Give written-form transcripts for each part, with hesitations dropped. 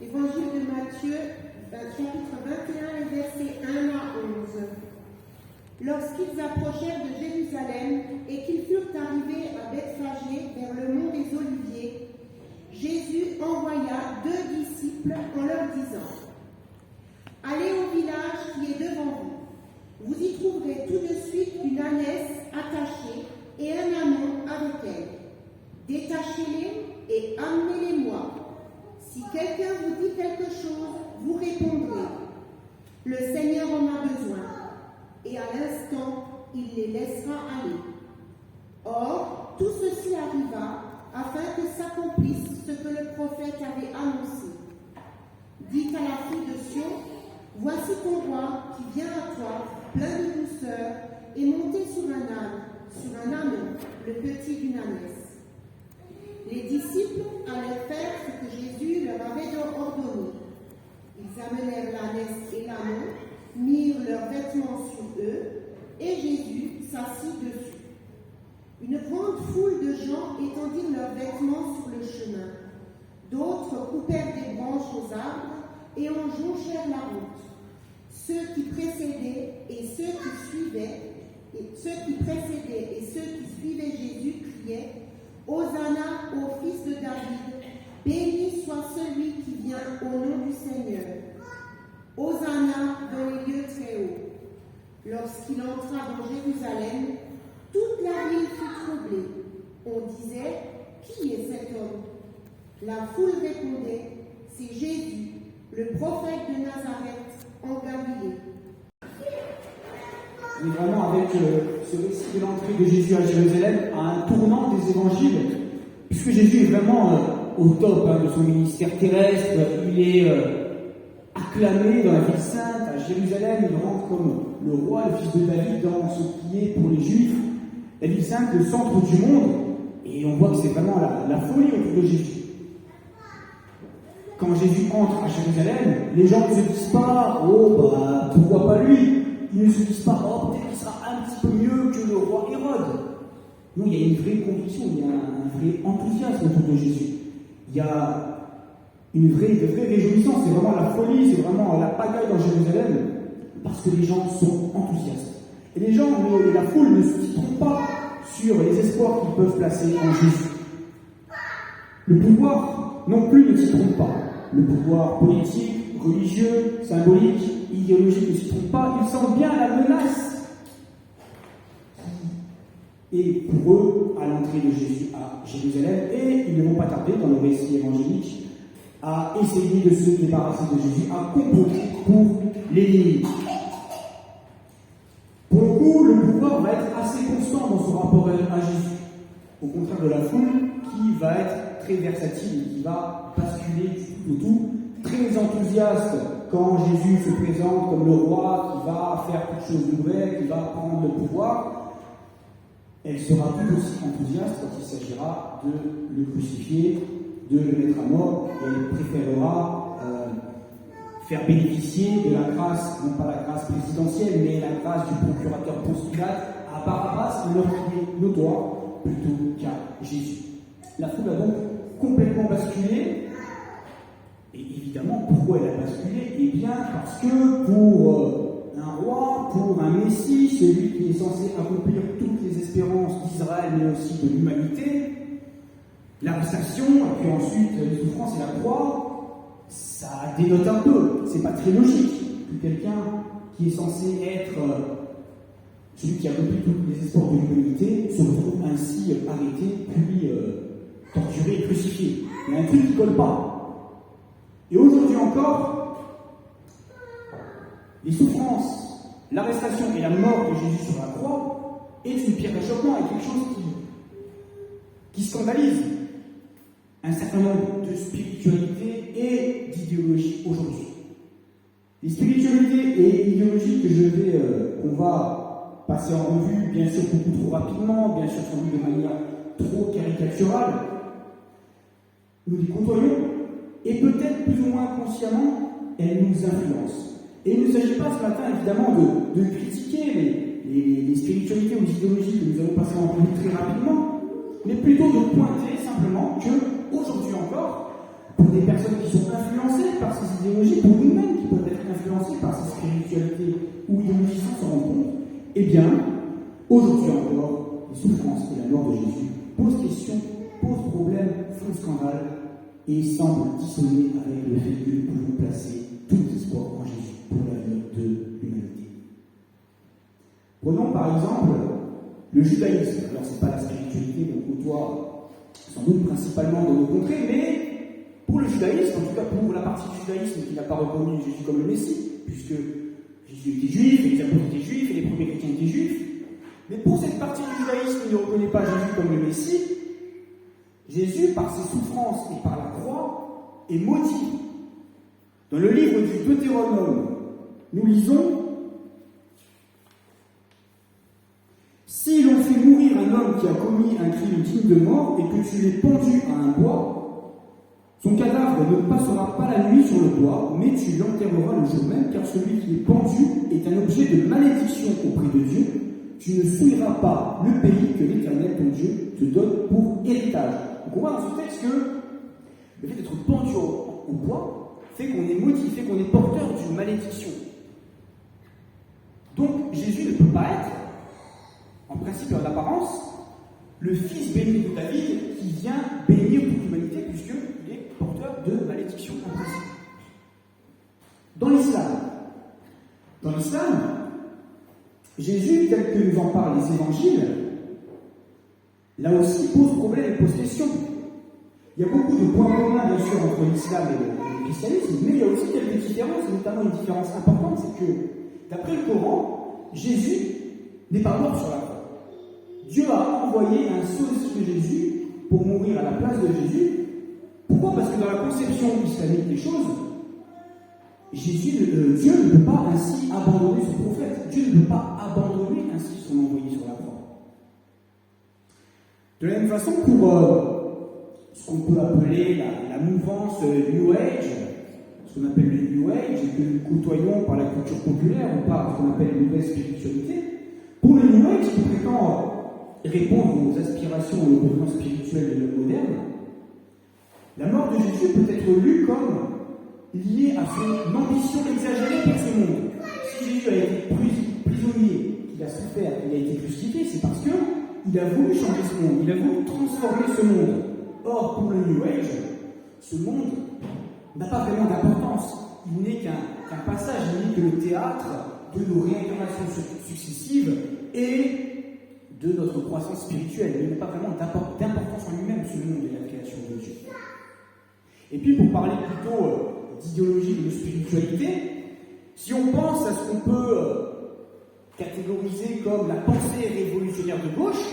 Évangile de Matthieu, chapitre 21, versets 1 à 11. Lorsqu'ils approchèrent de Jérusalem et qu'ils furent arrivés à Bethphagée vers le mont des Oliviers, Jésus envoya 2 disciples en leur disant : Allez au village qui est devant vous. Vous y trouverez tout de suite une ânesse attachée et un ânon avec elle. Détachez-les et amenez-les-moi. Si quelqu'un vous dit quelque chose, vous répondrez : Le Seigneur en a besoin. Et à l'instant, il les laissera aller. Or, tout ceci arriva afin que s'accomplisse ce que le prophète avait annoncé. Dites à la fille de Sion : Voici ton roi qui vient à toi, plein de douceur, et monté sur un ânon, le petit d'une ânesse. Les disciples allaient faire ce que Jésus leur avait ordonné. Ils amenèrent l'ânesse et l'ânon, mirent leurs vêtements sur eux, et Jésus s'assit dessus. Une grande foule de gens étendirent leurs vêtements sur le chemin. D'autres coupèrent des branches aux arbres et en jonchèrent la route. Ceux qui précédaient et ceux qui suivaient Jésus criaient : Hosanna au fils de David, béni soit celui qui vient au nom du Seigneur. Hosanna dans les lieux très hauts. Lorsqu'il entra dans Jérusalem, toute la ville fut troublée. On disait : Qui est cet homme ? La foule répondait : C'est Jésus, le prophète de Nazareth en Galilée. On est vraiment avec ce récit de l'entrée de Jésus à Jérusalem à un tournant des évangiles, puisque Jésus est vraiment au top de son ministère terrestre. Il est acclamé dans la ville sainte, à Jérusalem. Il rentre comme le roi, le fils de David, dans ce qui est pour les Juifs la ville sainte, le centre du monde. Et on voit que c'est vraiment la folie autour de Jésus. Quand Jésus entre à Jérusalem, les gens ne se disent pas : pourquoi pas lui ? Ils ne se disent pas : peut-être qu'il sera un petit peu mieux que le roi Hérode. Non, il y a une vraie conviction, il y a un vrai enthousiasme autour de Jésus. Il y a de vraies réjouissances, c'est vraiment la folie, c'est vraiment la pagaille dans Jérusalem, parce que les gens sont enthousiastes. Et les gens, la foule ne se trompe pas sur les espoirs qu'ils peuvent placer en Jésus. Le pouvoir non plus ne s'y trompe pas. Le pouvoir politique, religieux, symbolique, idéologique ne s'y trompe pas. Ils sentent bien la menace. Et pour eux, à l'entrée de Jésus à Jérusalem, et ils ne vont pas tarder dans le récit évangélique à essayer de se débarrasser de Jésus, à comploter pour l'éliminer. Pour le coup, le pouvoir va être assez constant dans son rapport à Jésus, au contraire de la foule qui va être très versatile et qui va basculer du tout au tout, très enthousiaste quand Jésus se présente comme le roi qui va faire quelque chose de nouvel, qui va prendre le pouvoir. Elle sera tout aussi enthousiaste quand il s'agira de le crucifier, de le mettre à mort, et elle préférera faire bénéficier de la grâce, non pas la grâce présidentielle, mais la grâce du procurateur Ponce Pilate à Barabbas, un meurtrier notoire, plutôt qu'à Jésus. La foule a donc complètement basculé. Et évidemment, pourquoi elle a basculé ? Eh bien, parce que pour un roi, pour un Messie, celui qui est censé accomplir toutes les espérances d'Israël, mais aussi de l'humanité, l'arrestation, et puis ensuite les souffrances et la croix, ça dénote un peu. C'est pas très logique que quelqu'un qui est censé être celui qui accomplit tous les espoirs de l'humanité se retrouve ainsi arrêté, puis torturé et crucifié. Il y a un truc qui colle pas. Et aujourd'hui encore, les souffrances, l'arrestation et la mort de Jésus sur la croix est une pierre d'achoppement, est quelque chose qui scandalise un certain nombre de spiritualités et d'idéologies aujourd'hui. Les spiritualités et idéologies que qu'on va passer en revue, bien sûr beaucoup trop rapidement, bien sûr sans doute de manière trop caricaturale, nous les côtoyons, et peut-être plus ou moins consciemment, elles nous influencent. Et il ne s'agit pas ce matin évidemment de critiquer les spiritualités ou les idéologies que nous allons passer en revue très rapidement, mais plutôt de pointer simplement que, aujourd'hui encore, pour des personnes qui sont influencées eh bien, aujourd'hui encore, les souffrances et la mort de Jésus posent question, posent problème, font scandale et semblent dissonner avec le fait que nous pouvons placer tout espoir en Jésus pour l'avenir de l'humanité. Prenons par exemple le judaïsme. Alors, ce n'est pas la spiritualité qu'on côtoie sans doute principalement dans nos contrées, mais pour le judaïsme, en tout cas pour la partie du judaïsme qui n'a pas reconnu Jésus comme le Messie, puisque Jésus était juif, et les apôtres étaient juifs, et les premiers chrétiens étaient juifs, mais pour cette partie du judaïsme qui ne reconnaît pas Jésus comme le Messie, Jésus, par ses souffrances et par la croix, est maudit. Dans le livre du Deutéronome, nous lisons « Si l'on fait mourir un homme qui a commis un crime digne de mort et que tu l'aies pendu à un bois, son cadavre ne passera pas la nuit sur le bois, mais tu l'enterreras le jour même, car celui qui est pendu est un objet de malédiction auprès de Dieu. Tu ne souilleras pas le pays que l'Éternel, ton Dieu, te donne pour héritage. » Donc on voit dans ce texte que le fait d'être pendu au bois fait qu'on est maudit, fait qu'on est porteur d'une malédiction. Donc Jésus ne peut pas être, en principe et en apparence, le fils béni de David qui vient bénir toute l'humanité puisqu'il est porteur de malédiction en principe. Dans l'islam, Jésus, tel que nous en parlent les évangiles, là aussi pose problème et pose question. Il y a beaucoup de points communs, bien sûr, entre l'islam et le christianisme, mais il y a aussi quelques différences, et notamment une différence importante, c'est que, d'après le Coran, Jésus n'est pas mort sur la croix. Dieu a envoyé un sosie de Jésus pour mourir à la place de Jésus. Pourquoi ? Parce que dans la conception islamique des choses, Dieu ne peut pas ainsi abandonner son prophète. Dieu ne peut pas abandonner ainsi son envoyé sur la croix. De la même façon, pour ce qu'on peut appeler la mouvance New Age, ce qu'on appelle le New Age, et que nous côtoyons par la culture populaire ou par ce qu'on appelle une nouvelle spiritualité, pour le New Age, qui prétend répondre aux aspirations et aux besoins spirituels de l'homme moderne, la mort de Jésus peut être lue comme liée à son ambition exagérée pour ce monde. Si Jésus a été prisonnier, qu'il a souffert, qu'il a été crucifié, c'est parce qu'il a voulu changer ce monde, il a voulu transformer ce monde. Or, pour le New Age, ce monde n'a pas vraiment d'importance. Il n'est qu'un passage, il n'est que le théâtre de nos réincarnations successives et de notre croissance spirituelle. Il n'a pas vraiment d'importance en lui-même, ce monde et la création de Dieu. Et puis, pour parler plutôt d'idéologie et de spiritualité, si on pense à ce qu'on peut catégoriser comme la pensée révolutionnaire de gauche,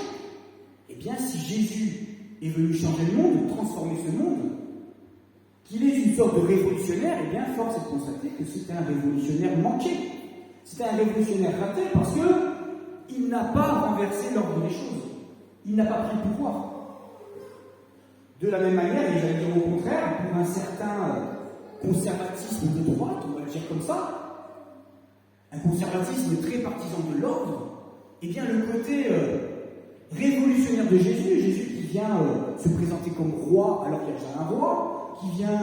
eh bien, si Jésus est venu changer le monde, transformer ce monde, qu'il est une sorte de révolutionnaire, eh bien, force est de constater que c'est un révolutionnaire manqué. C'est un révolutionnaire raté parce qu'il n'a pas renversé l'ordre des choses. Il n'a pas pris le pouvoir. De la même manière, et j'allais dire au contraire, pour un certain conservatisme de droite, on va le dire comme ça, un conservatisme très partisan de l'ordre, eh bien le côté révolutionnaire de Jésus qui vient se présenter comme roi alors qu'il y a déjà un roi, qui vient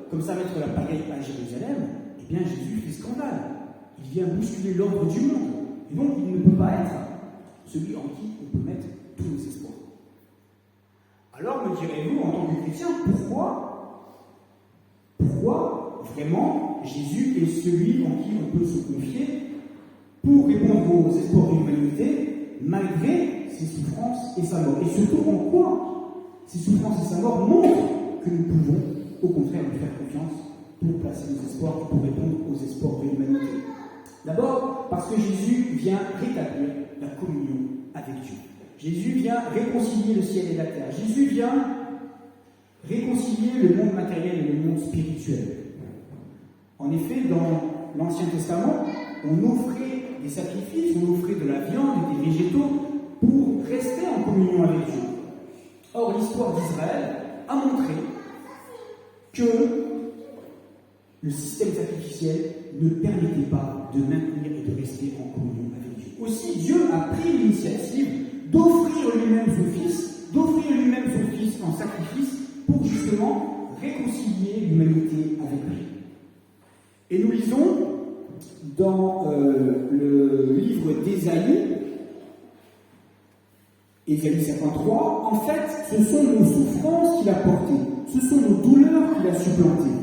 comme ça mettre la pagaille à Jérusalem, eh bien Jésus fait scandale. Il vient bousculer l'ordre du monde. Et donc il ne peut pas être celui en qui on peut mettre tous nos espoirs. Alors me direz-vous, en tant que chrétien, pourquoi vraiment Jésus est celui en qui on peut se confier pour répondre aux espoirs de l'humanité malgré ses souffrances et sa mort? Et surtout en quoi ces souffrances et sa mort montrent que nous pouvons au contraire lui faire confiance pour placer nos espoirs et pour répondre aux espoirs de l'humanité. D'abord parce que Jésus vient rétablir la communion avec Dieu. Jésus vient réconcilier le ciel et la terre. Jésus vient réconcilier le monde matériel et le monde spirituel. En effet, dans l'Ancien Testament, on offrait des sacrifices, on offrait de la viande et des végétaux pour rester en communion avec Dieu. Or, l'histoire d'Israël a montré que le système sacrificiel ne permettait pas de maintenir et de rester en communion avec Dieu. Aussi, Dieu a pris l'initiative d'offrir lui-même son Fils en sacrifice pour justement réconcilier l'humanité avec lui. Et nous lisons dans le livre d'Ésaïe, Ésaïe 53, en fait, ce sont nos souffrances qu'il a portées, ce sont nos douleurs qu'il a supplantées.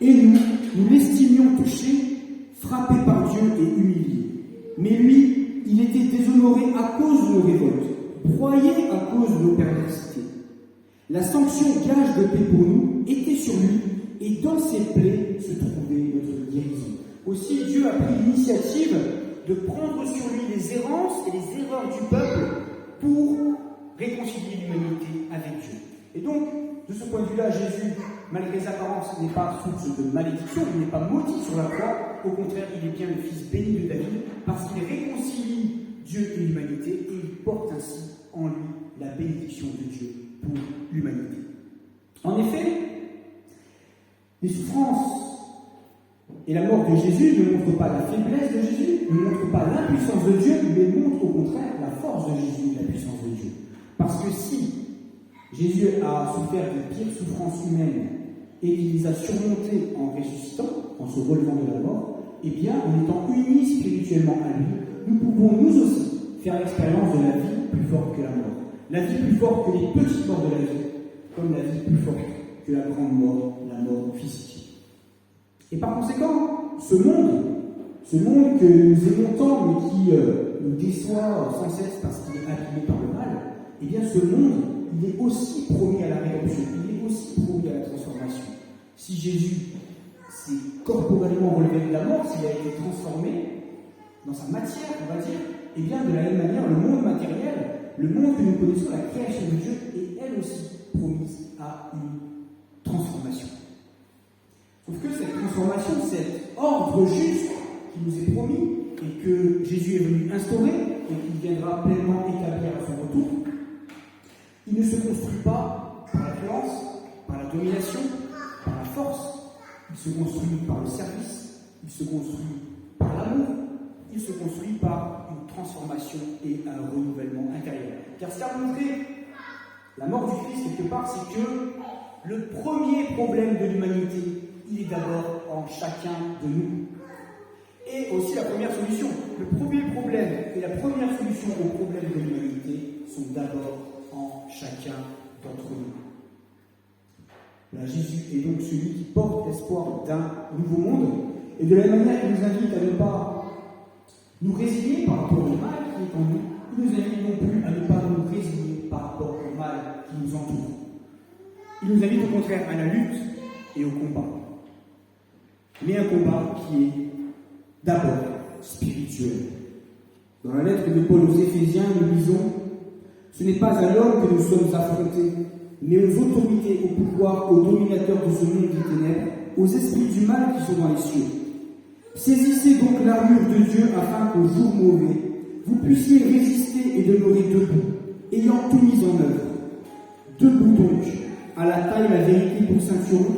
Et nous l'estimions touché, frappé par Dieu et humilié. Mais lui, il était déshonoré à cause de nos révoltes, broyé à cause de nos perversités. La sanction gage de paix pour nous était sur lui, et dans ses plaies se trouvait notre guérison. Aussi, Dieu a pris l'initiative de prendre sur lui les errances et les erreurs du peuple pour réconcilier l'humanité avec Dieu. Et donc, de ce point de vue-là, Jésus, malgré ses apparences, n'est pas source de malédiction, il n'est pas maudit sur la croix. Au contraire, il est bien le fils béni de David, parce qu'il réconcilie Dieu et l'humanité, et il porte ainsi en lui la bénédiction de Dieu pour l'humanité. En effet, les souffrances et la mort de Jésus ne montrent pas la faiblesse de Jésus, ne montrent pas l'impuissance de Dieu, mais montrent au contraire la force de Jésus et la puissance de Dieu. Parce que si Jésus a souffert des pires souffrances humaines et qu'il les a surmontées en ressuscitant, en se relevant de la mort, eh bien, en étant unis spirituellement à lui, nous pouvons nous aussi faire l'expérience de la vie plus forte que la mort. La vie plus forte que les petites morts de la vie, comme la vie plus forte que la grande mort, la mort physique. Et par conséquent, ce monde que nous aimons tant, mais qui nous déçoit sans cesse parce qu'il est abîmé par le mal, eh bien ce monde, il est aussi promis à la rédemption, il est aussi promis à la transformation. Si Jésus s'est corporellement relevé de la mort, s'il a été transformé dans sa matière, on va dire, eh bien de la même manière, le monde matériel, le monde que nous connaissons, la création de Dieu, est elle aussi promise à une transformation. Sauf que cette transformation, cet ordre juste qui nous est promis et que Jésus est venu instaurer et qu'il viendra pleinement établir à son retour, il ne se construit pas par la violence, par la domination, par la force. Il se construit par le service, il se construit par l'amour, il se construit par une transformation et un renouvellement intérieur. Car ce qu'a montré la mort du Christ quelque part, c'est que le premier problème de l'humanité, il est d'abord en chacun de nous. Et aussi la première solution. Le premier problème et la première solution au problème de l'humanité sont d'abord en chacun d'entre nous. Là, Jésus est donc celui qui porte l'espoir d'un nouveau monde. Et de la même manière, il nous invite à ne pas nous résigner par rapport au mal qui est en nous. Il nous invite non plus à ne pas nous résigner par rapport au mal qui nous entoure. Il nous invite au contraire à la lutte et au combat. Mais un combat qui est d'abord spirituel. Dans la lettre de Paul aux Éphésiens, nous lisons « Ce n'est pas à l'homme que nous sommes affrontés, mais aux autorités, aux pouvoirs, aux dominateurs de ce monde des ténèbres, aux esprits du mal qui sont dans les cieux. Saisissez donc l'armure de Dieu afin qu'au jour mauvais, vous puissiez résister et demeurer debout, ayant tout mis en œuvre. Debout donc, à la taille la vérité pour ceinturon,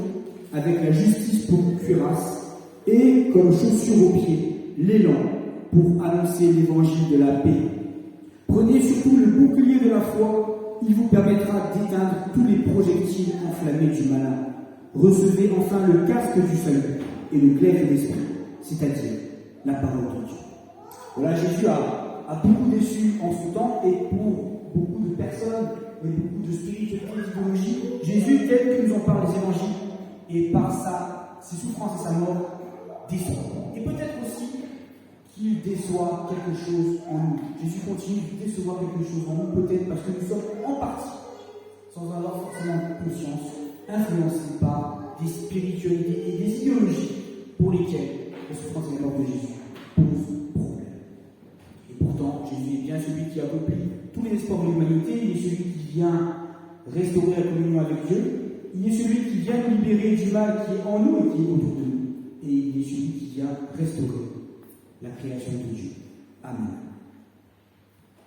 avec la justice pour cuirasse, et comme chaussure aux pieds, l'élan pour annoncer l'évangile de la paix. Prenez surtout le bouclier de la foi, il vous permettra d'éteindre tous les projectiles enflammés du malin. Recevez enfin le casque du salut et le glaive de l'esprit, c'est-à-dire la parole de Dieu. Voilà, Jésus a beaucoup déçu en son temps, et pour beaucoup de personnes et beaucoup de spiritualités et d'idéologies, Jésus, tel que nous en parlent les évangiles, et par ses souffrances et sa mort, déçoit. Et peut-être aussi qu'il déçoit quelque chose en nous. Jésus continue de décevoir quelque chose en nous, peut-être parce que nous sommes en partie, sans avoir forcément conscience, influencés par des spiritualités et des idéologies pour lesquelles la souffrance et la mort de Jésus posent problème. Et pourtant, Jésus est bien celui qui accomplit tous les espoirs de l'humanité, il est celui qui vient restaurer la communion avec Dieu, il est celui qui vient nous libérer du mal qui est en nous et qui est autour de nous, et il est celui qui vient restaurer la création de Dieu. Amen.